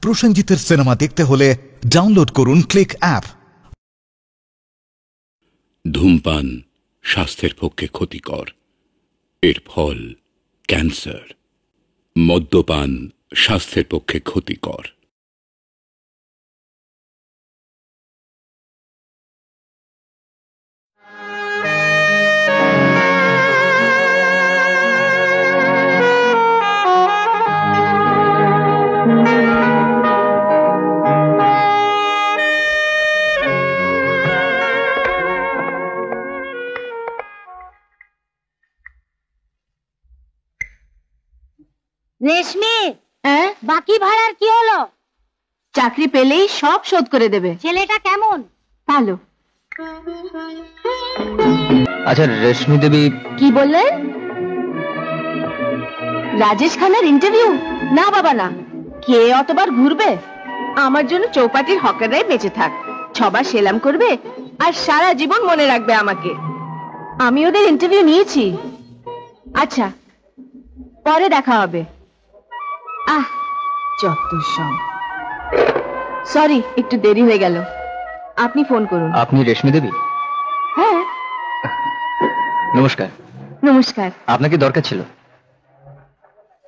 প্রসেনজিতের cinema দেখতে হলে download করুন ক্লিক অ্যাপ। ধূমপান স্বাস্থ্যের পক্ষে ক্ষতিকর, এর ফল ক্যান্সার। মদ্যপান স্বাস্থ্যের পক্ষে ক্ষতিকর। রেশমি, বাকি ভাড়ার কি হলো? চাকরি পেলেই সব শোধ করে দেবে। ছেলেটা কেমন? ভালো। আচ্ছা রেশমি দেবী, কি বললেন? রাজেশ খানের ইন্টারভিউ? না বাবা না, কে অতবার ঘুরবে? আমার জন্য চৌপাটির হকাররাই বেঁচে থাক, ছবার সেলাম করবে আর সারা জীবন মনে রাখবে আমাকে। আমি ওদের ইন্টারভিউ নিয়েছি। আচ্ছা, পরে দেখা হবে। আহ, যত সব। সরি, একটু দেরি হয়ে গেল। আপনি ফোন করুন। আপনি রেশমি দেবী? হ্যাঁ। নমস্কার। নমস্কার। আপনাকে দরকার ছিল।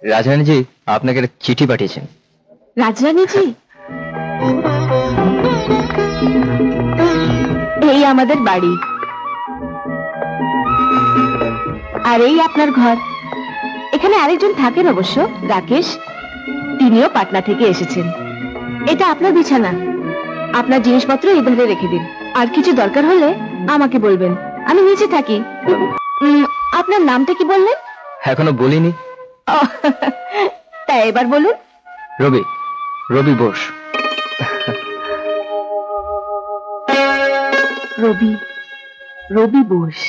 রাজরানীজি আপনাকে একটা চিঠি পাঠিয়েছেন। রাজরানীজি? এই আমাদের বাড়ি, আর এই আপনার ঘর। এখানে আরেকজন থাকেন অবশ্য, রাকেশ। তিনিও পাটনা থেকে এসেছেন। এটা আপনার বিছানা, আপনার জিনিসপত্র এধারে রেখে দিন। আর কিছু দরকার হলে আমাকে বলবেন, আমি নিচে থাকি। আপনার নামটা কি বললেন? এখনো বলিনি। তাই এবার বলুন। রবি, রবি বোস। রবি, রবি বোস।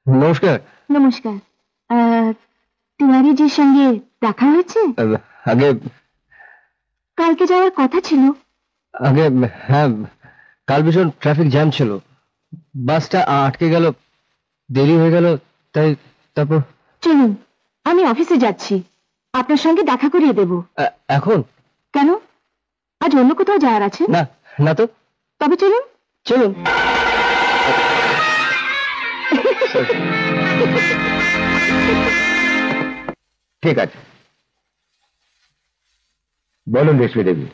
নমস্কার। নমস্কার। তিওয়ারিজির সঙ্গে দেখা হয়েছে? আগে কালকে যাওয়ার কথা ছিল। আগে হ্যাঁ, কাল ভীষণ ট্রাফিক জ্যাম ছিল, বাসটা আটকে গেল, দেরি হয়ে গেল, তাই তারপর। চলুন, আমি অফিসে যাচ্ছি, আপনার সঙ্গে দেখা করিয়ে দেব। এখন? কেন, আজ অন্য কোথাও যাওয়ার আছে? না না তো। তবে চলুন। চলুন। ঠিক আছে, বলুন রেশমি দেবী।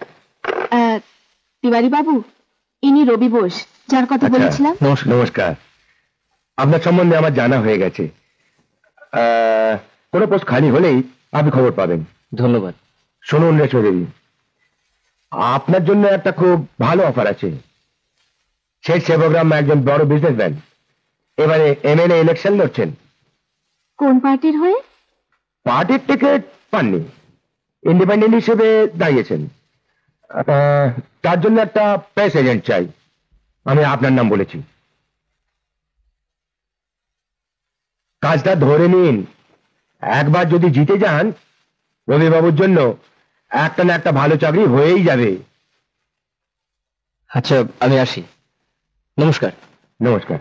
তিওয়ারি বাবু, ইনি রবি বোস, যার কথা বলেছিলাম। নমস্কার। আপনার সম্বন্ধে আমার জানা হয়ে গেছে। কোনো পোস্ট খালি হলেই আপনি খবর পাবেন। ধন্যবাদ। শুনুন রেশমি দেবী, আপনার জন্য একটা খুব ভালো অফার আছে। শেখ সেবগ্রাম একজন বড় বিজনেসম্যান, এবারে এমএলএ ইলেকশন লড়ছেন। কোন পার্টির হয়ে? পার্টির টিকিট পাননি, ইন্ডিপেন্ডেন্ট হিসেবে দাঁড়িয়েছেন। তার জন্য একটা প্রেস এজেন্ট চাই। আমি আপনার নাম বলেছি, কাজটা ধরে নিন। একবার যদি জিতে যান, রবিবাবুর জন্য একটা না একটা ভালো চাকরি হয়েই যাবে। আচ্ছা, আমি আসি। নমস্কার। নমস্কার।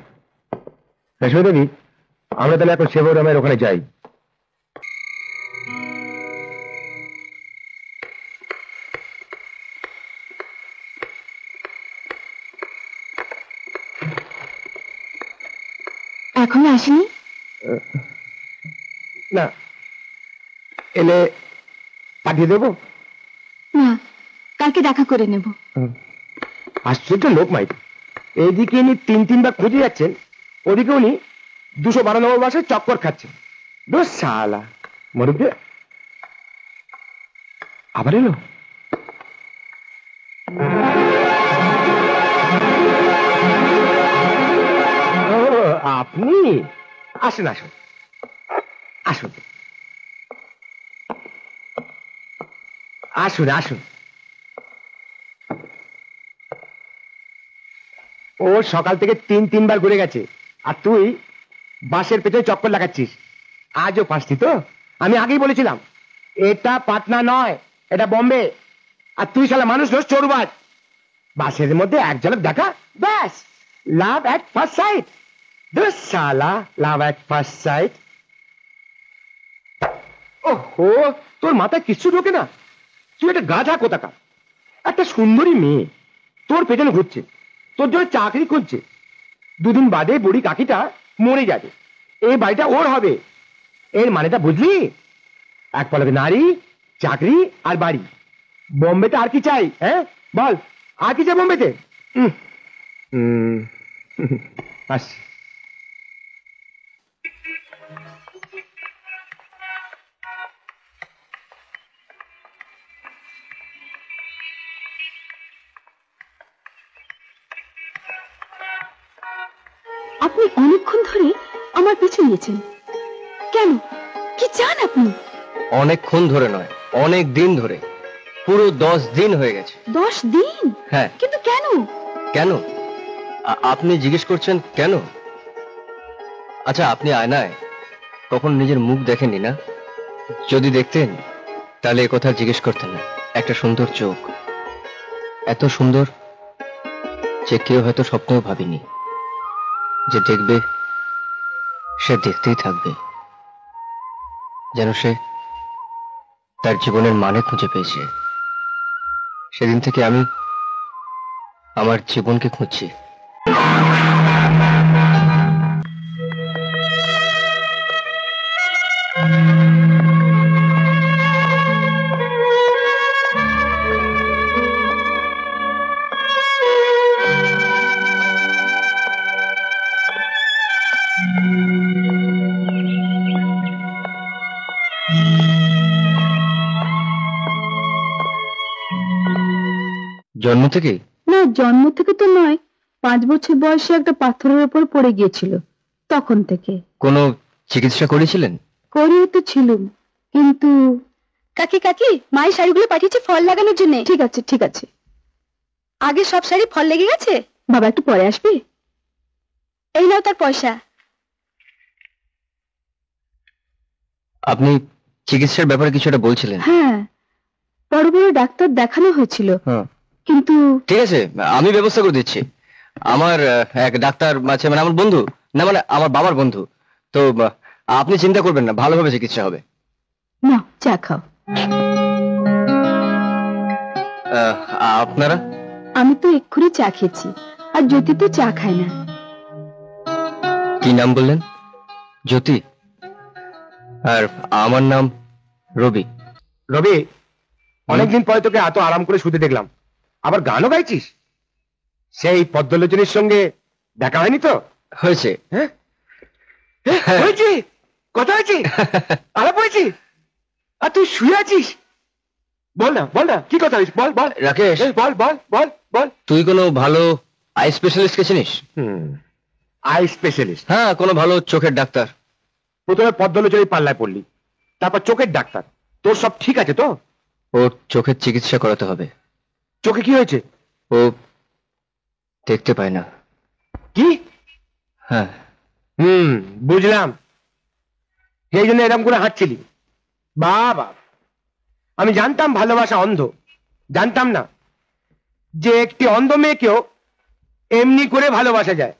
রেশমি দেবী, আমরা তাহলে এখন সেবগ্রামের ওখানে যাই। এখনো আসেনি? না, এলে পাঠিয়ে দেবো। না, কালকে দেখা করে নেব। আশ্চর্য লোক মাইক, এইদিকে ইনি তিনবার খুঁজে যাচ্ছেন, ওদিকে উনি 212 নম্বর বাসে চক্কর খাচ্ছেন। দোষ শালা মরুক। আবার এলো। আপনি আসুন আসুন আসুন আসুন আসুন। ও সকাল থেকে তিনবার ঘুরে গেছে, আর তুই বাসের পেছনে চক্কর লাগাচ্ছিস। আজও ফাঁসতি তো? আমি আগেই বলেছিলাম এটা পাটনা নয়, এটা বোম্বে। আর তুই শালা মানুষ নস, চোরবাজ। বাসের মধ্যে এক ঝলক দেখা, ব্যাস লাভ এট ফার্স্ট সাইট। সালা লাভ এট ফার্স্ট সাইট। ওহো, তোর মাথায় কিচ্ছু ঢোকে না? তুই একটা গাধা কোথাকার। একটা সুন্দরী মেয়ে তোর পেছনে ঘুরছে, তোর জন্য চাকরি করছে। দুদিন বাদে বুড়ি কাকিটা মরে যাবে, এই বাড়িটা ওর হবে। এর মানেটা বুঝলি? এক পলকে নারী, চাকরি আর বাড়ি। বোম্বেতে আর কি চাই? হ্যাঁ বল, আর কি চাই বোম্বেতে? আসছি। আপনি অনেকক্ষণ ধরে আমার পিছু নিয়েছেন কেন? কি চান আপনি? অনেকক্ষণ ধরে নয়, অনেক দিন ধরে, পুরো 10 দিন হয়ে গেছে। 10 দিন? হ্যাঁ। কিন্তু কেন? কেন আপনি জিজ্ঞেস করছেন কেন? আচ্ছা, আপনি আয়নায় কখন নিজের মুখ দেখেননি না? যদি দেখতেন তাহলে এ কথা জিজ্ঞেস করতেন না। একটা সুন্দর চোখ, এত সুন্দর যে কেউ হয়তো স্বপ্নেও ভাবেনি। যে দেখবে সে দেখতেই থাকবে, যেন সে তার জীবনের মানে খুঁজে পেয়েছে। সেদিন থেকে আমি আমার জীবনকে খুঁজছি। জন্ম থেকে? না, জন্ম থেকে তো নয়, 5 বছর বয়সে একটা পাথরের উপর পড়ে গিয়েছিল, তখন থেকে। কোনো চিকিৎসা করেছিলেন? করিয়ে তো ছিলুম, কিন্তু কাকি কাকি মায়ের শাড়িগুলো পাঠিয়েছে ফল লাগানোর জন্য। ঠিক আছে ঠিক আছে। আগে সব শাড়ি ফল লেগে গেছে। বাবা একটু পরে আসবে। এই নাও তার পয়সা। আপনি চিকিৎসার ব্যাপারে কিছু একটা বলছিলেন। হ্যাঁ, বড় বড় ডাক্তার দেখানো হয়েছিল, কিন্তু ঠিক আছে, আমি ব্যবস্থা করে দিচ্ছি। আমার এক ডাক্তার আছে, মানে আমার বন্ধু, না মানে আমার বাবার বন্ধু। তো আপনি চিন্তা করবেন না, ভালোভাবে চিকিৎসা হবে। না, চা খাও। আপনারা? আমি তো এক্ষুনি চা খেয়েছি, আর জ্যোতি তো চা খায় না। কি নাম বললেন? জ্যোতি। আর আমার নাম রবি। রবি, অনেকদিন পরে তোকে এত আরাম করে শুতে দেখলাম। আবার গানও গাইছিস? সেই পদ্মলোচনীর সঙ্গে দেখা হয়নি তো? হয়েছে। হ্যাঁ হয়েছে, কথা হয়েছে, আলাপ হয়েছে। আর তুই শুয়ে আছিস? বল না বল না, কি কথা হয়েছে বল বল। রাকেশ, বল বল বল বল। তুই কোনো ভালো আই স্পেশালিস্টকে চিনিস? Eye specialist? হ্যাঁ, কোনো ভালো চোখের ডাক্তার। প্রথমে পদ্মলোচনীর পাল্লায় পড়লি, তারপর চোখের ডাক্তার। তোর সব ঠিক আছে তো? ওর চোখের চিকিৎসা করাতে হবে। চোখে কি হয়েছে? ও দেখতে পায় না। কি? হ্যাঁ। বুঝলাম, সেই জন্য এরকম করে হাঁটছিলি। বাবা, আমি জানতাম ভালোবাসা অন্ধ, জানতাম না যে একটি অন্ধ মেয়েকেও এমনি করে ভালোবাসা যায়।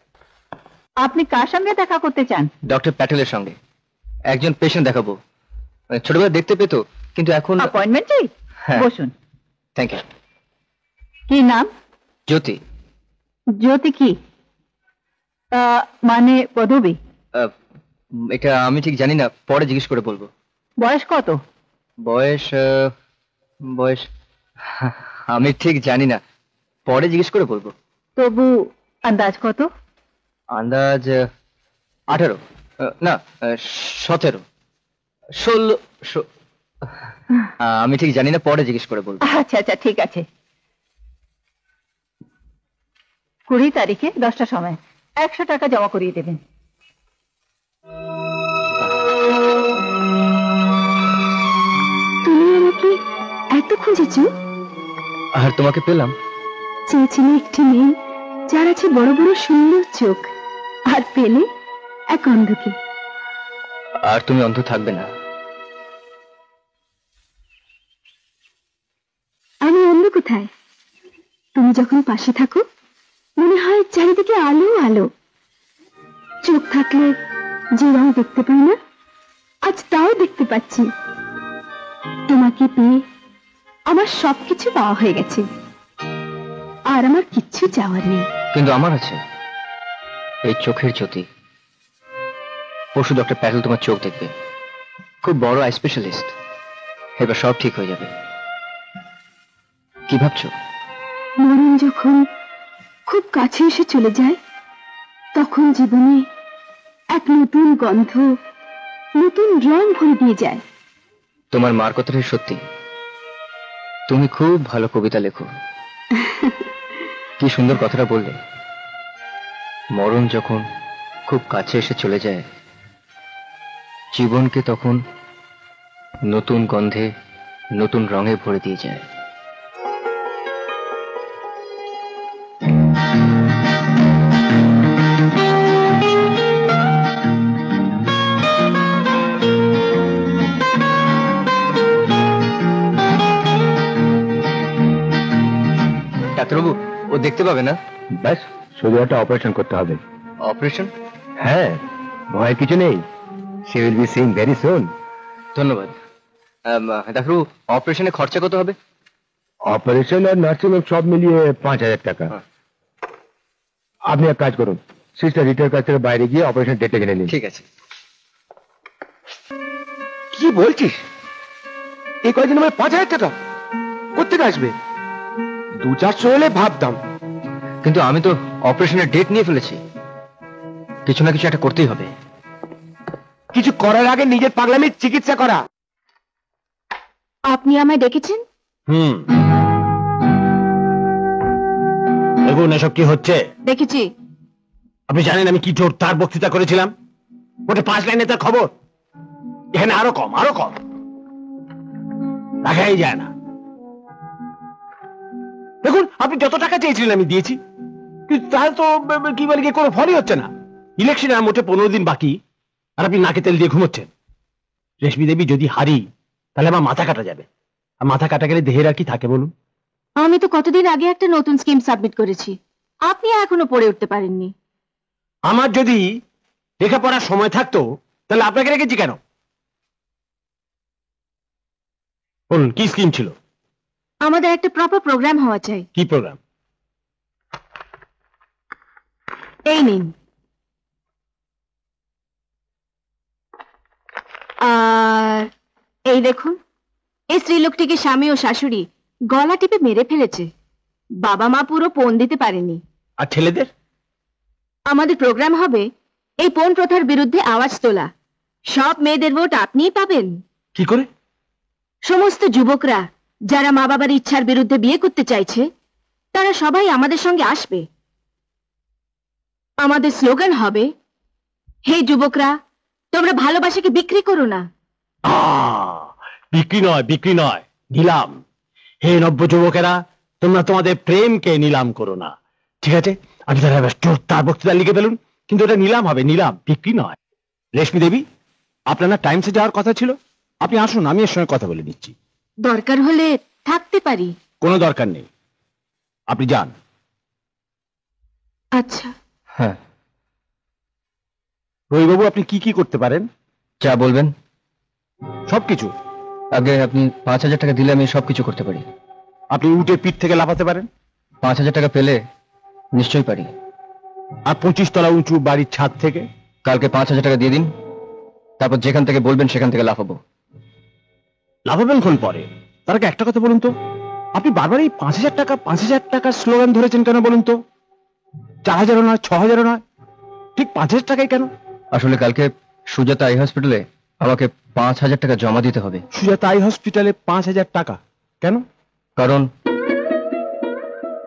আপনি কার সঙ্গে দেখা করতে চান? ডক্টর প্যাটেলের সঙ্গে। একজন পেশেন্ট দেখাবো, ছোটবেলা দেখতে পেতো, কিন্তু এখন। অ্যাপয়েন্টমেন্ট চাই? হ্যাঁ। বসুন। Thank you. কি নাম? জ্যোতি। জ্যোতি কি মানে পদবী? এটা আমি ঠিক জানি না, পরে জিজ্ঞেস করে বলবো। বয়স কত? বয়স বয়স আমি ঠিক জানি না, পরে জিজ্ঞেস করে বলবো। তবু আন্দাজ কত? আন্দাজ 18, না 17, 16। আমি ঠিক জানি না, পরে জিজ্ঞেস করে বলবো। আচ্ছা আচ্ছা, ঠিক আছে। 20 তারিখে 10টার সময় 100 টাকা জমা করিয়ে দেবেন। তুমি আমাকে এত খুঁজেছো? আর তোমাকে পেলাম। চেয়েছিলে একটি মেয়ে যার আছে বড় বড় সুন্দর চোখ, আর পেলে এক অন্ধকে। আর তুমি অন্ধ থাকবে না। আমি অন্ধ কোথায়? তুমি যখন পাশে থাকো মনে হয় চারিদিকে আলো আলো। চোখ থাকলে যে রং দেখতে পাই না, আজ তাও দেখতে পাচ্ছি। তোমাকে পেয়ে আমার সবকিছু পাওয়া হয়ে গেছে, আর আমার কিচ্ছু চাওয়ার নেই। কিন্তু আমার আছে এই চোখের জ্যোতি। পরশু ডক্টর প্যাটেল তোমার চোখ দেখবে, খুব বড় আই স্পেশালিস্ট। এবার সব ঠিক হয়ে যাবে। কি ভাবছো? মরণ যখন খুব কাছে এসে চলে যায়, তখন জীবনে এক নতুন গন্ধ, নতুন রং ভরে দিয়ে যায়। তোমার মার কথাটাই সত্যি। তুমি খুব ভালো কবিতা লেখো। কি সুন্দর কথাটা বললে। মরণ যখন খুব কাছে এসে চলে যায়, জীবনকে তখন নতুন গন্ধে, নতুন রঙে ভরে দিয়ে যায়। ডাক্তারবাবু, ও দেখতে পাবে না? ব্যাস, শুধু একটা অপারেশন করতে হবে। অপারেশন? হ্যাঁ, ভয়ের কিছু নেই। She will be seeing very soon. ধন্যবাদ। ডাক্তারবাবু, অপারেশনে খরচা কত হবে? অপারেশন আর নার্সিং হোম সব মিলিয়ে 5,000 টাকা। আপনি এক কাজ করুন, সিস্টার রিটার কাছ থেকে বাইরে গিয়ে অপারেশন ডেটে জেনে নিন। ঠিক আছে। কি বলছিস? এই কয়েকদিন আমার 5,000 টাকা কোথেকে আসবে? 200-400 হলে ভাবতাম। কিন্তু আমি তো অপারেশনের ডেট নিয়ে ফেলেছি। কিছু না কিছু একটা করতেই হবে। কিছু করার আগে নিজের পাগলামির চিকিৎসা করা। আপনি আমায় ডেকেছেন? দেখুন এসব কি হচ্ছে। দেখেছি। আপনি জানেন আমি কি জোর তার বক্তৃতা করেছিলাম? ওটা 5 লাইনে তার খবর। এখানে আরো কম, আরো কম, দেখাই যায় না। দেখুন, আপনি যত টাকা চেয়েছিলেন আমি দিয়েছি, কিন্তু তাহলে তো কি বলে কি কোনো ফলই হচ্ছে না। ইলেকশন আর মোটে 15 দিন বাকি, আর আপনি নাকে তেল দিয়ে ঘুমোচ্ছেন। রেশমি দেবী, যদি হারি তাহলে আমার মাথা কাটা যাবে, আর মাথা কাটা গেলে দেহের আর কি থাকে বলুন? আমি তো কতদিন আগে একটা নতুন স্কিম সাবমিট করেছি, আপনি এখনো পড়ে উঠতে পারেননি। আমার যদি লেখাপড়ার সময় থাকতো তাহলে আপনাকে রেখেছি কেন? বলুন, কি স্কিম ছিল? আমাদের একটা প্রপার প্রোগ্রাম হওয়া চাই। কি প্রোগ্রাম? এই নিন। আর এই দেখুন, এই স্ত্রীলোকটিকে স্বামী ও শাশুড়ি গলা টিপে মেরে ফেলেছে। বাবা মা পুরো পণ দিতে পারেনি। আর ছেলেদের? আমাদের প্রোগ্রাম হবে এই পণ প্রথার বিরুদ্ধে আওয়াজ তোলা। সব মেয়েদের ভোট আপনিই পাবেন। কি করে? সমস্ত যুবকরা যারা মা বাবার ইচ্ছার বিরুদ্ধে বিয়ে করতে চাইছে, তারা সবাই আমাদের সঙ্গে আসবে। আমাদের স্লোগান হবে, হে যুবকরা, তোমরা ভালোবাসাকে বিক্রি করো না। বিক্রি নয়, বিক্রি নয়, নিলাম। হে নব্য যুবকেরা, তোমরা তোমাদের প্রেমকে নিলাম করো না। ঠিক আছে, আপনি তাহলে তার বক্তৃতা লিখে ফেলুন, কিন্তু এটা নিলাম হবে, নিলাম, বিক্রি নয়। রেশমি দেবী, আপনার না টাইমসে যাওয়ার কথা ছিল? আপনি আসুন, আমি এর সঙ্গে কথা বলে নিচ্ছি। দরকার হলে থাকতে পারি। কোনো দরকার নেই, আপনি যান। আচ্ছা। হ্যাঁ, রবিবাবু, আপনি কি কি করতে পারেন? যা বলবেন। সবকিছু? আগে আপনি 5,000 টাকা দিলে আমি সবকিছু করতে পারি। আপনি উটের পিঠ থেকে লাফাতে পারেন? 5,000 টাকা পেলে নিশ্চয়ই পারি। আর 25 তলা উঁচু বাড়ির ছাদ থেকে? কালকে 5,000 টাকা দিয়ে দিন, তারপর যেখান থেকে বলবেন সেখান থেকে লাফাবো। লাফাবেন কোন পরে? তার আগে একটা কথা বলুন তো, আপনি বারবার এই 5,000 টাকা 5,000 টাকার স্লোগান ধরেছেন কেন বলুন তো? 4,000ও নয়, 6,000ও নয়, ঠিক 5,000 টাকাই কেন? আসলে কালকে সুজাতা আই হসপিটালে আমাকে 5,000 টাকা জমা দিতে হবে। সুজাতা আই হসপিটালে 5,000 টাকা কেন? কারণ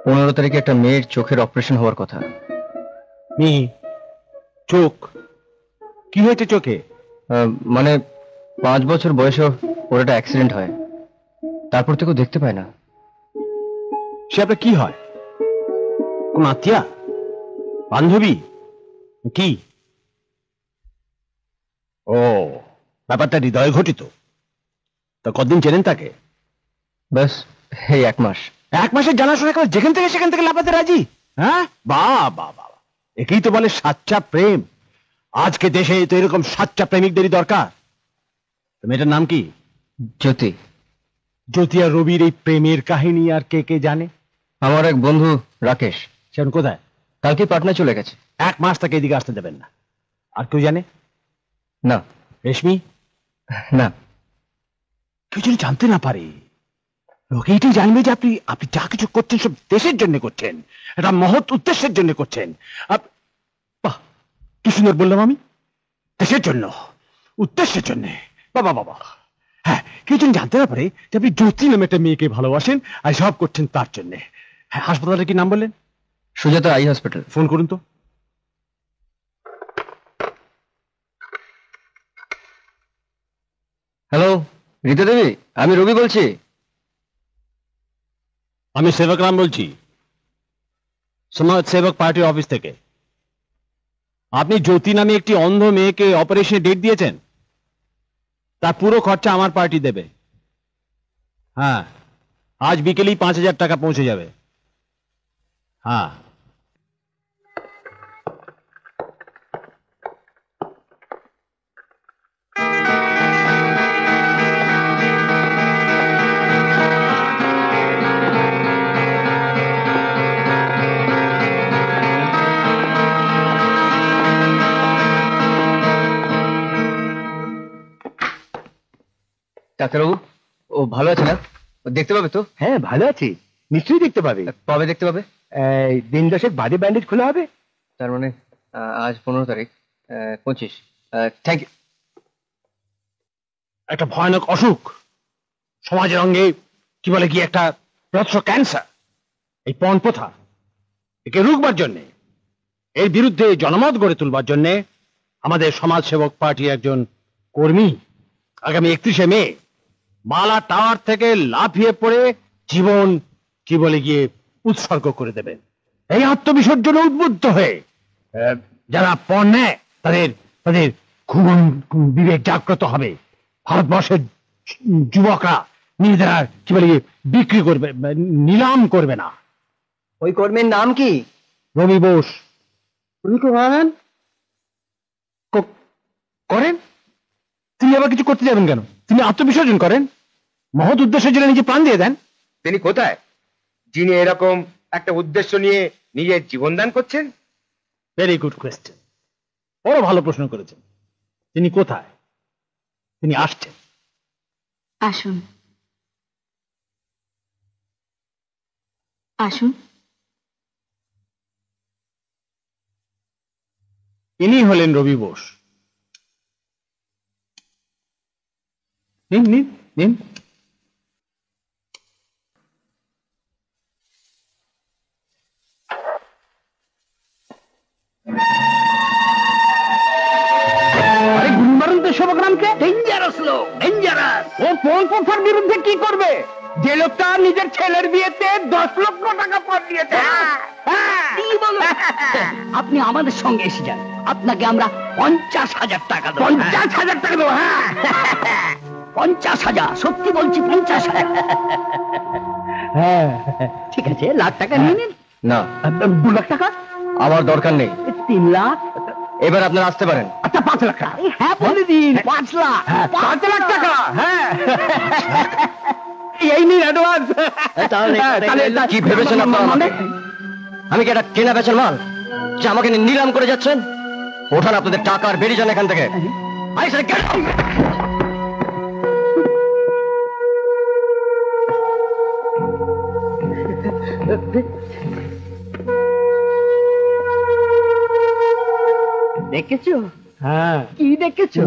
15 তারিখে একটা মেয়ের চোখের অপারেশন হওয়ার কথা। মেয়ে? চোখ? কি হয়েছে চোখে? মানে 5 বছর বয়সে ওর একটা অ্যাক্সিডেন্ট হয়, তারপর থেকে দেখতে পায় না। সে আপনার কি হয়? কোন আত্মীয়া, বান্ধবী, কি? ও, ব্যাপারটা হৃদয় ঘটিত। তা কতদিন চেনেন তাকে? ব্যাস এই 1 মাস। 1 মাসের জানাশোনা করে যেখান থেকে সেখান থেকে লাফাতে রাজি। হ্যাঁ, বাহ বাহ বাহ, একেই তো বলে সাচ্চা প্রেম। আজকে দেশে তো এরকম সাচ্চা প্রেমিকদেরই দরকার। মেয়েটার নাম কি? জ্যোতি। জ্যোতি আর রবির এই প্রেমের কাহিনী আর কে কে জানে? আমার এক বন্ধু রাকেশ। সে এখন কোথায়? কালকে পাটনা চলে গেছে। 1 মাস তাকে এদিকে আসতে দেবেন না। আর কেউ জানে? না। রেশমি? না। কেউ যদি জানতে না পারে, লোক এইটাই জানবে যে আপনি আপনি যা কিছু করছেন সব দেশের জন্য করছেন, একটা মহৎ উদ্দেশ্যের জন্য করছেন। বাহ, কি সুন্দর বললাম আমি, দেশের জন্য, উদ্দেশ্যের জন্য। বাবা বাবা। হ্যাঁ, কেউ যদি জানতে না পারে যে আপনি জ্যোতি নামে একটা মেয়েকে ভালোবাসেন আর সব করছেন তার জন্য। হ্যাঁ, হাসপাতালের কি নাম বললেন? Sujata eye hospital. ফোন করুন তো। হ্যালো রীতা দেবী, আমি রবি বলছি। আমি সেবক রাম বলছি, সমাজ সেবক পার্টির অফিস থেকে। আপনি জ্যোতি নামে একটি অন্ধ মেয়েকে অপারেশনে ডেট দিয়েছেন, তার পুরো খরচা আমার পার্টি দেবে। হ্যাঁ, আজ বিকেলেই 5,000 টাকা পৌঁছে যাবে। হ্যাঁ, ডাক্তারবাবু, ও ভালো আছে না? ও দেখতে পাবে তো? হ্যাঁ, ভালো আছি, নিশ্চয়ই দেখতে পাবে। কবে দেখতে পাবে? দিন 10 বাদে ব্যান্ডেজ খোলা হবে। তার মানে আজ 15 তারিখ, 25। Thank you. একটা ভয়ানক অসুখ সমাজের অঙ্গে, কি বলে কি, একটা প্রচ্ছ ক্যান্সার, এই পণ প্রথা, একে রুখবার জন্যে, এর বিরুদ্ধে জনমত গড়ে তুলবার জন্যে আমাদের সমাজ সেবক পার্টির একজন কর্মী আগামী 31শে মে মালা টাওয়ার থেকে লাফিয়ে পড়ে জীবন, কি বলে গিয়ে, উৎসর্গ করে দেবেন। এই আত্মবিসর্জনে উদ্বুদ্ধ হয়ে যারা পণ নেয় তাদের তাদের খুন বিবেক জাগ্রত হবে। ভারতবর্ষের যুবকরা নিজেরা, কি বলে গিয়ে, বিক্রি করবে, নিলাম করবে না। ওই কর্মীর নাম কি? রবি বোস। উনি করেন করেন তিনি আবার কিছু করতে যাবেন কেন? তিনি আত্মবিসর্জন করেন, মহৎ উদ্দেশ্যের জন্য নিজে প্রাণ দিয়ে দেন। তিনি কোথায়, যিনি এরকম একটা উদ্দেশ্য নিয়ে নিজের জীবন দান করছেন? ভেরি গুড কোয়েশ্চেন, বড় ভালো প্রশ্ন করেছেন। তিনি কোথায়? তিনি আসছেন। আসুন আসুন। ইনি হলেন রবি বোস। নিন নিন নিন। আরে গুলি মারুন তো সেবকরামকে। ডেঞ্জারাস লোক, ডেঞ্জারাস। ও পণ প্রথার বিরুদ্ধে কি করবে? যে লোকটা নিজের ছেলের বিয়েতে 10 লক্ষ টাকা পণ দিয়েছে। কি বলো? আপনি আমাদের সঙ্গে এসে যান, আপনাকে আমরা 50,000 টাকা দেবো। 50,000 টাকা দেবো? হ্যাঁ, 50,000, সত্যি বলছি 50,000। হ্যাঁ, ঠিক আছে, লাখ টাকা নিয়ে নিন। না, 2 লাখ টাকা, আমার দরকার নেই। 3 লাখ, এবার আপনারা আসতে পারেন। আচ্ছা 5 লাখ টাকা। হ্যাঁ বলে দিন, 5 লাখ। 5 লাখ টাকা। হ্যাঁ, এই নিন অ্যাডভান্স। কি ভেবেছেন আপনারা আমাকে? আমি কি একটা কেনা বেচার মাল যে আমাকে নিলাম করে যাচ্ছেন? ওঠান আপনাদের টাকা আর বেরিয়ে যান এখান থেকে। I said get out! দেখেছো? হ্যাঁ, কি দেখেছো?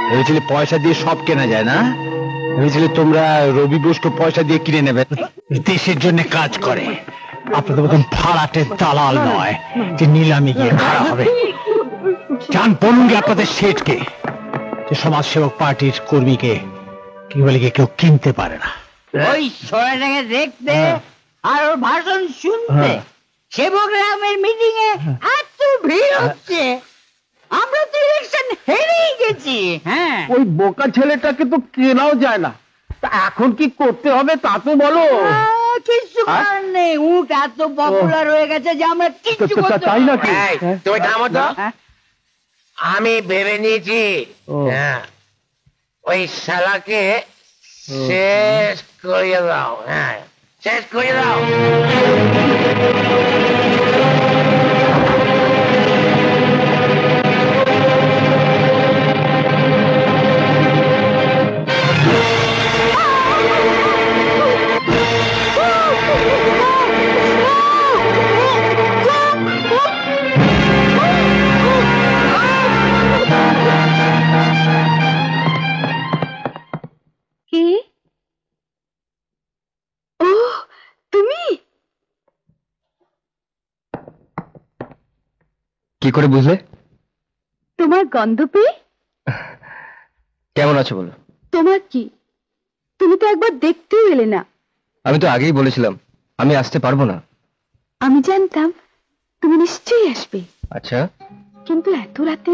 ভেবেছিলে পয়সা দিয়ে সব কেনা যায় না? ভেবেছিলে তোমরা রবি বোসকে পয়সা দিয়ে কিনে নেবে? দেশের জন্য কাজ করে, আপনাদের মতন ভাড়াটে দালাল নয় যে নিলামে গিয়ে খাড়া হবে। জান বলুন আপনাদের শেঠকে যে সমাজ সেবক পার্টির কর্মীকে, কি বলে গিয়ে, কেউ কিনতে পারে না। ওই ছোড়াটাকে দেখতে আর ওর ভাষণ শুনতে সেবক রামের মিটিং এ এত ভিড় হচ্ছে, আমরা তো ইলেকশন হেরেই গেছি। হ্যাঁ, ওই বোকা ছেলেটাকে তো কেনাও যায় না, তা এখন কি করতে হবে তা তো বলো। কিছু করার নেই, উঠ এত পপুলার হয়ে গেছে যে আমরা কিচ্ছু করতে তাই পারবো নাকি? না। তুমি থামো তো। হ্যাঁ? আমি ভেবে নিয়েছি, ও। হ্যাঁ, ওই শালাকে শেষ করিয়ে দাও। হ্যাঁ, শেষ করিয়ে দাও। কে? ও তুমি? কি করে বুঝলে? তোমার গন্ধ পেয়ে? কেমন আছো বলো? তোমার কি, তুমি তো একবার দেখতেও এলে না। আমি তো আগেই বলেছিলাম আমি আসতে পারবো না। আমি জানতাম তুমি নিশ্চয়ই আসবে, আচ্ছা, কিন্তু এত রাতে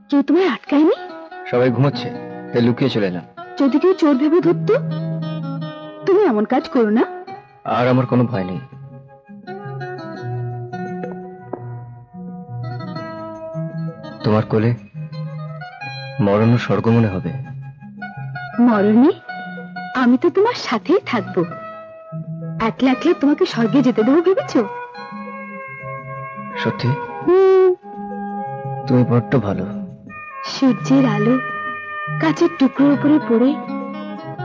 কেউ তোমায় আটকায়নি? সবাই ঘুমোচ্ছে তাই লুকিয়ে চলে এলাম। যদি কেউ চোর ভেবে ধরতো? তুমি এমন কাজ করো না। আর আমার কোনো ভয় নেই। তোমার কোলে মরণ ও স্বর্গ মনে হবে। মরণে আমি তো তোমার সাথেই থাকবো। একলা একলা তোমাকে স্বর্গে যেতে দেবো ভেবেছো? সত্যি? তুমি বড্ড ভালো। সূর্যের আলো কাচের টুকরোর উপরে পড়ে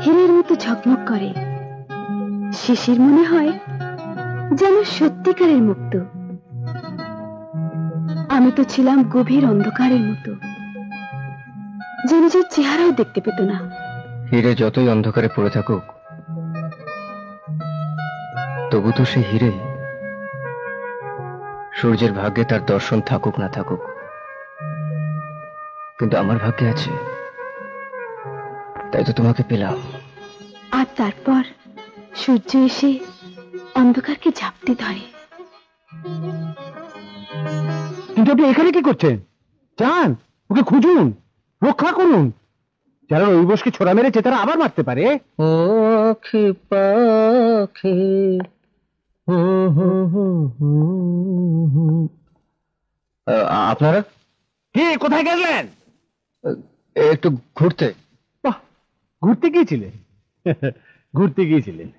হীরের মতো ঝকমক করে। শিশির মনে হয় যেন সত্যিকারের মুক্ত। আমি তো ছিলাম গভীর অন্ধকারের মতো, যে নিজের চেহারাও দেখতে পেত না। হীরে যতই অন্ধকারে পড়ে থাকুক, তবু তো সে হীরে। সূর্যের ভাগ্যে তার দর্শন থাকুক না থাকুক, কিন্তু আমার ভাগ্যে আছে, তাই তো তোমাকে পেলাম। আর তারপর সূর্য এসে অন্ধকারকে ঝাপটে ধরে। কিন্তু আপনি এখানে কি করছেন? যান, ওকে খুঁজুন, রক্ষা করুন। যারা ওই বসকে ছোড়া মেরেছে তারা আবার মারতে পারে। ও আখি পাখি, আপনারা হে, কোথায় গেলেন? একটু ঘুরতে। বাহ, ঘুরতে গিয়েছিলেন? ঘুরতে গিয়েছিলেন,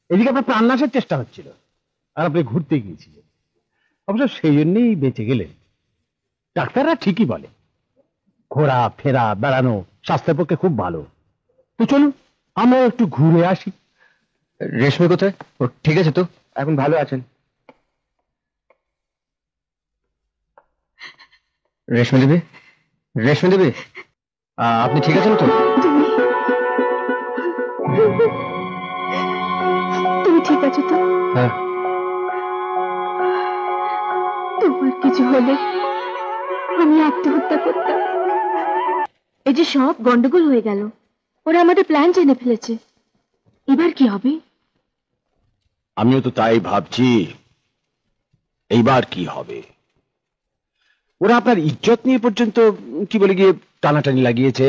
এদিকে আপনার প্রাণনাশের চেষ্টা হচ্ছিল আর আপনি ঘুরতে গিয়েছিলেন। অবশ্য সেই জন্যই বেঁচে গেলেন। ডাক্তাররা ঠিকই বলে ঘোরা ফেরা বেড়ানো স্বাস্থ্যের পক্ষে খুব ভালো। তো চলুন আমরা একটু ঘুরে আসি। রেশমি কোথায়? ও ঠিক আছে তো? এখন ভালো আছেন? রেশমি দেবী, রেশমি দেবী, আপনি ঠিক আছেন তো? তুমি ঠিক আছো তো? হ্যাঁ। তোমার কিছু হলে আমি আত্মহত্যা করতাম। এই যে সব গন্ডগোল হয়ে গেল, ওরা আমাদের প্ল্যান জেনে ফেলেছে। এবার কি হবে? আমিও তো তাই ভাবছি, এইবার কি হবে। ওরা আপনার ইজ্জত নিয়ে পর্যন্ত কি বলে গিয়ে টানাটানি লাগিয়েছে।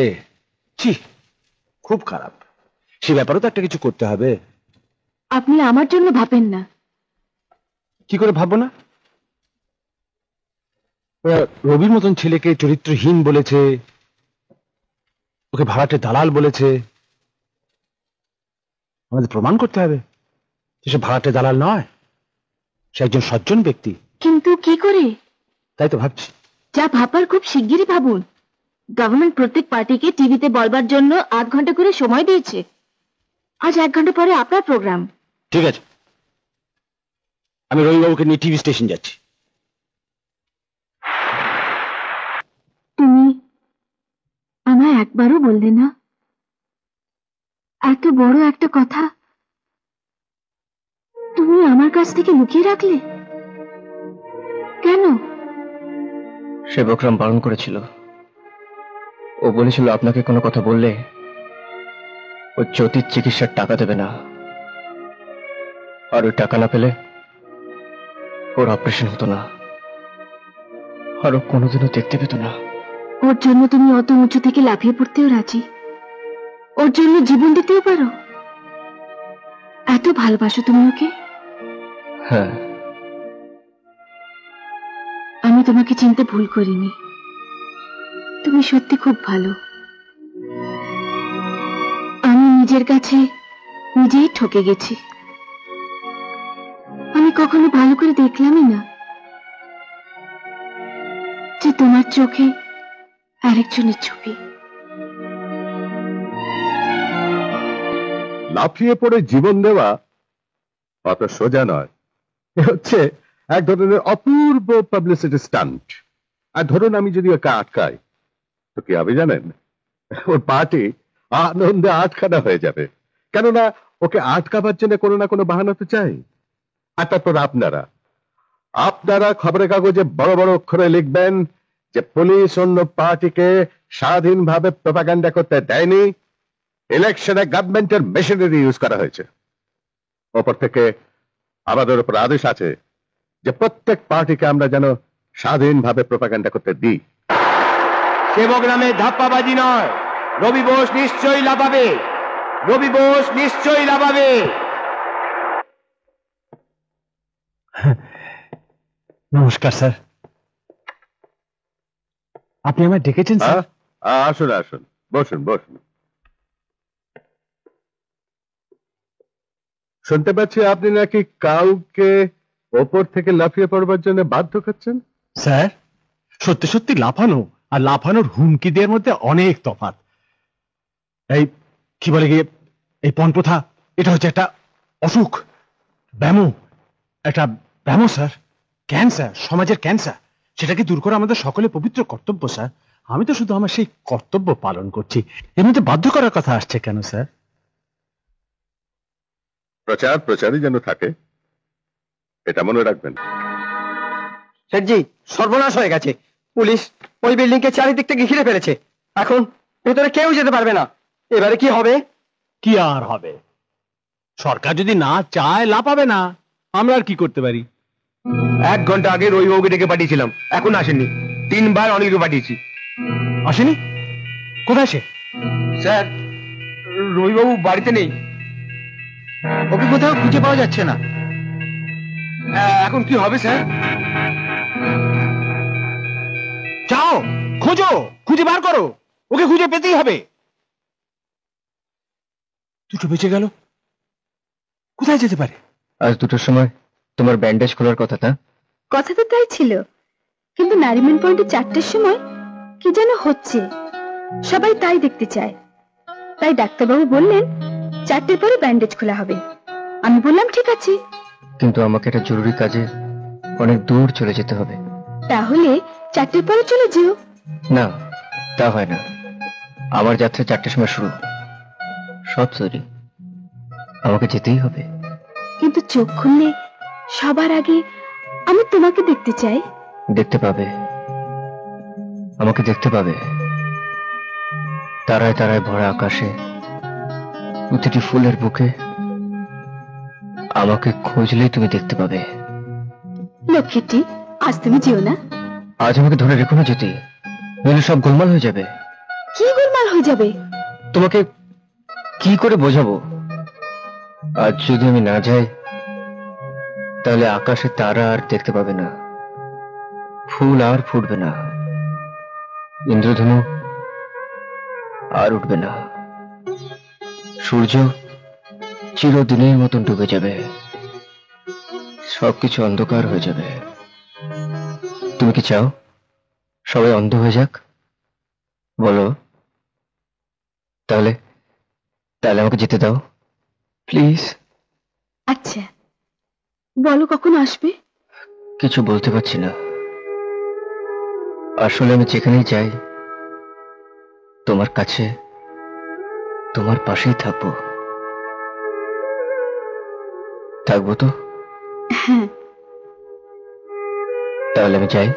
ছি, খুব খারাপ। সে ব্যাপারেও তো একটা কিছু করতে হবে। আপনি আমার জন্য ভাবেন না। কি করে ভাববো না? ওরা রবির মতন ছেলেকে চরিত্রহীন বলেছে, ওকে ভাড়াটে দালাল বলেছে। আমাদের প্রমাণ করতে হবে যে সে ভাড়াটে দালাল নয়, সে একজন সজ্জন ব্যক্তি। কিন্তু কি করে? তাই তো ভাবছি। যা ভাবার খুব শিগগিরই ভাবুন। গভর্নমেন্ট প্রত্যেক পার্টিকে টিভিতে বলবার জন্য 8 ঘন্টা করে সময় দিয়েছে। আজ 1 ঘন্টা পরে আপনার প্রোগ্রাম। ঠিক আছে, আমি রবিবাবুকে নিয়ে টিভি স্টেশন যাচ্ছি। তুমি আমায় একবারও বললে না? এত বড় একটা কথা তুমি আমার কাছ থেকে লুকিয়ে রাখলে কেন? সে বকরাম বারণ করেছিল। ও বলেছিল আপনাকে কোনো কথা বললে ও জ্যোতির চিকিৎসার টাকা দেবে না, আর ওই টাকা না পেলে ওর অপারেশন হতো না, আর ও কোনোদিনও দেখতে পেত না। ওর জন্য তুমি অত উঁচু থেকে লাফিয়ে পড়তেও রাজি, ওর জন্য জীবন দিতেও পারো? এত ভালোবাসো তুমি ওকে? হ্যাঁ। আমি তোমাকে চিনতে ভুল করিনি, তুমি সত্যি খুব ভালো। আমি নিজের কাছে নিজেই ঠকে গেছি। আমি কখনো ভালো করে দেখলামই না যে তোমার চোখে আরেকজনের ছবি। লাফিয়ে পড়ে জীবন দেওয়া অত সোজা নয়। এ হচ্ছে এক ধরনের অপূর্ব পাবলিসিটি স্টান্ট। আর ধরুন আমি যদি ওকে আটকাই, তো কি হবে জানেন? ওর পার্টি আনন্দে আটখানা হয়ে যাবে। কেননা ওকে আটকাবার জন্য কোনো না কোনো বাহানা তো চাই। আর তারপর আপনারা খবরের কাগজে বড় বড় অক্ষরে লিখবেন যে পুলিশ অন্য পার্টিকে স্বাধীনভাবে প্রপাগান্ডা করতে দেয়নি, ইলেকশনে গভর্নমেন্টের মেশিনারি ইউজ করা হয়েছে। ওপর থেকে আমাদের উপর আদেশ আছে যে প্রত্যেক পার্টিকে আমরা যেন স্বাধীনভাবে প্রপাগান্ডা করতে দিই। সেবক নামে ধাপ্পাবাজি নয়। রবি বোস নিশ্চয়ই লাফাবে, রবি বোস নিশ্চয়ই লাফাবে। নমস্কার স্যার, আপনি আমায় ডেকেছেন স্যার? আসুন আসুন, বসুন বসুন। শুনতে পাচ্ছি আপনি নাকি কাউকে ওপর থেকে লাফিয়ে পড়বার জন্য বাধ্য করছেন। স্যার, সত্যি সত্যি লাফানো আর লাফানোর হুমকি দেওয়ার মধ্যে অনেক তফাৎ। এই কি বলে গিয়ে, এই পণ প্রথা, এটা হচ্ছে একটা অসুখ, ব্যামো, একটা ব্যামো স্যার, ক্যান্সার, সমাজের ক্যান্সার। সেটাকে দূর করা আমাদের সকলে পবিত্র কর্তব্য স্যার। আমি তো শুধু আমার সেই কর্তব্য পালন করছি, এর মধ্যে বাধ্য করার কথা আসছে কেন স্যার? প্রচারই যেন থাকে, এটা মনে রাখবেন। স্যারজি, সর্বনাশ হয়ে গেছে। পুলিশ ওই বিল্ডিং কে চারিদিক থেকে ঘিরে ফেলেছে। এখন ভেতরে কেউ যেতে পারবে না। এবারে কি হবে? কি আর হবে, সরকার যদি না চায় লাফাবে না, আমরা আর কি করতে পারি? 1 ঘন্টা আগে রবিবাবুকে ডেকে পাঠিয়েছিলাম, এখন আসেননি। 3 বার অনিলকে পাঠিয়েছি। আসেনি? কোথায় সে? স্যার, রবিবাবু বাড়িতে নেই, ওকে কোথাও খুঁজে পাওয়া যাচ্ছে না। এখন কি হবে স্যার? যাও, খোঁজো, খুঁজে বার করো, ওকে খুঁজে পেতেই হবে। দুটো বেঁচে গেল, কোথায় যেতে পারে? আজ 2টোর সময় তোমার ব্যান্ডেজ খোলার কথা। তা কথা তো তাই ছিল, কিন্তু নারিমেন পয়েন্টে 4টের সময় কি যেন হচ্ছে, সবাই তাই দেখতে চায়। তাই ডাক্তারবাবু বললেন 4টের পরে ব্যান্ডেজ খোলা হবে। আমি বললাম ঠিক আছে। কিন্তু আমাকে একটা জরুরি কাজে অনেক দূর চলে যেতে হবে। তাহলে 4টের পরে চলে যেও। না, তা হয় না। আমার যাত্রা 4টের সময় শুরু। সব সরি, আমাকে যেতেই হবে। কিন্তু চোখ খুললে সবার আগে আমি তোমাকে দেখতে চাই। দেখতে পাবে, আমাকে দেখতে পাবে। তারায় তারায় ভরা আকাশে, প্রতিটি ফুলের বুকে আমাকে খুঁজলেই তুমি দেখতে পাবে। লক্ষ্মীটি, আজ তুমি যেও না। আজ আমাকে ধরে রেখো না যেতে, নইলে সব গোলমাল হয়ে যাবে। কি গোলমাল হয়ে যাবে? তোমাকে কি করে বোঝাবো? আজ যদি আমি না যাই, তাহলে আকাশে তারা আর দেখতে পাবে না, ফুল আর ফুটবে না, ইন্দ্রধনু আর উঠবে না, সূর্য চিরদিনের মতন ডুবে যাবে, সবকিছু অন্ধকার হয়ে যাবে। তুমি কি চাও সবাই অন্ধ হয়ে যাক? বলো, তাহলে তাহলে আমাকে যেতে দাও প্লিজ। আচ্ছা, বলো কখন আসবে? কিছু বলতে পারছি না। আসলে আমি যেখানেই যাই, তোমার কাছে, তোমার পাশেই থাকবো। থাকবো তো? হ্যাঁ। তাহলে আমি যাই।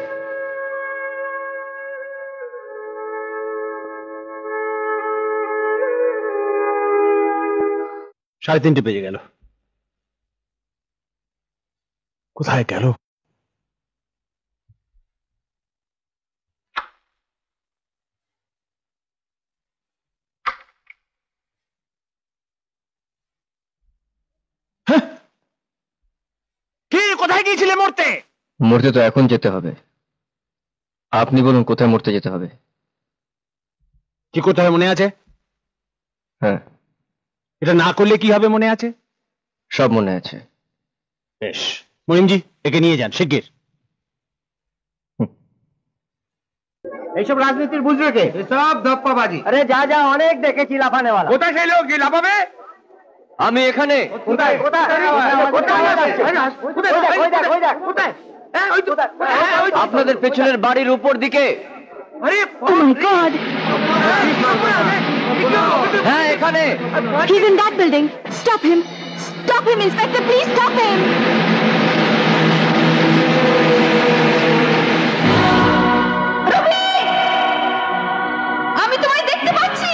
সাড়ে 3টে বেজে গেল, কোথায় গেল? কোথায় গিয়েছিলে মরতে? মরতে তো এখন যেতে হবে। আপনি বলুন কোথায় মরতে যেতে হবে। কি করতে হবে মনে আছে? হ্যাঁ, এটা না করলে কি হবে মনে আছে? সব মনে আছে। বেশ, মনিমজি একে নিয়ে যান শিগগির। এইসব রাজনীতির বুঝবে কে? সব ধপ্পাবাজি। আরে যা যা, অনেক দেখেছি লাফানেওয়ালা। কোথায় সেই লোক যে লাফাবে? আমি এখানে। কোথায় কোথায় আপনাদের পেছনের বাড়ির উপর দিকে। Oh my God! হ্যাঁ এখানে। He's in that building. Stop him! Stop him, Inspector! Please stop him! রবি! আমি তোমায় দেখতে পাচ্ছি।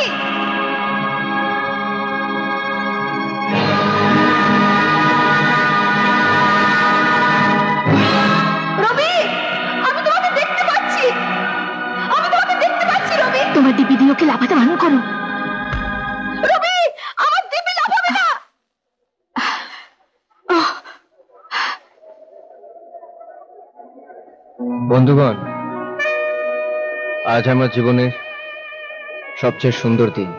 রবি! আমি তোমাকে দেখতে পাচ্ছি। আমি তোমাকে দেখতে পাচ্ছি, রবি। তোমার দিব্যি দিয়ে ওকে লাফাতে বারণ করো। রবি! আমার দিব্যি লাফাবে না। বন্ধুগণ, আজ আমার জীবনের সবচেয়ে সুন্দর দিন।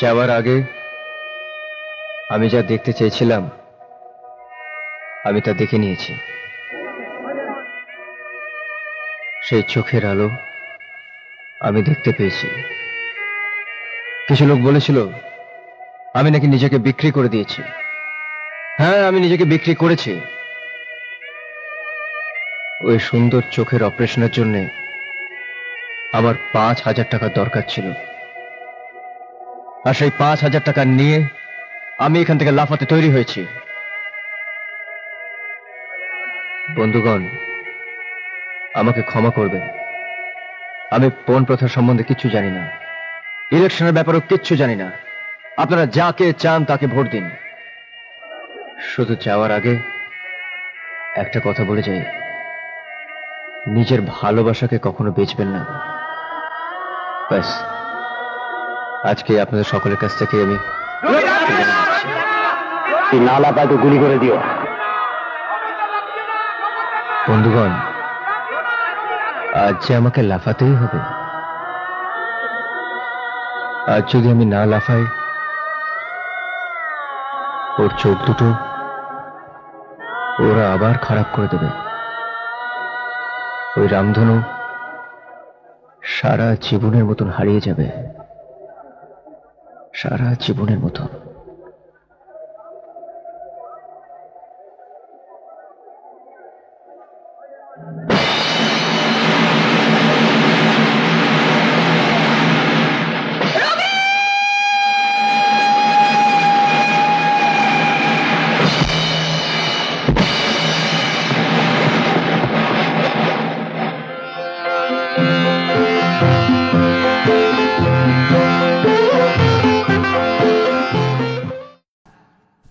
যাওয়ার আগে আমি যা দেখতে চেয়েছিলাম আমি তা দেখে নিয়েছি। সেই চোখের আলো আমি দেখতে পেয়েছি। কিছু লোক বলেছিল আমি নাকি নিজেকে বিক্রি করে দিয়েছি। হ্যাঁ, আমি নিজেকে বিক্রি করেছি। ওই সুন্দর চোখের অপারেশনের জন্য আমার 5,000 টাকা দরকার ছিল, আর সেই 5,000 টাকা নিয়ে আমি এখান থেকে লাফাতে তৈরি হয়েছি। বন্ধুগণ, আমাকে ক্ষমা করবেন। আমি পণ প্রথা সম্বন্ধে কিচ্ছু জানি না, ইলেকশনের ব্যাপারেও কিচ্ছু জানি না। আপনারা যাকে চান তাকে ভোট দিন। শুধু যাওয়ার আগে একটা কথা বলে যাই, নিজের ভালোবাসাকে কখনো বেচবেন না। ব্যাস, আজকে আপনাদের সকলের কাছ থেকে আমি না লাফায় তো গুলি করে দিও। বন্ধুগণ, আজ যে আমাকে লাফাতেই হবে। আজ যদি আমি না লাফাই, ওর চোখ দুটো ওরা আবার খারাপ করে দেবে। ওই রামধনু সারা জীবনের মতন হারিয়ে যাবে, সারা জীবনের মতন।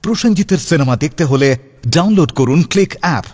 প্রসেনজিতের সিনেমা দেখতে হলে ডাউনলোড করুন ক্লিক অ্যাপ।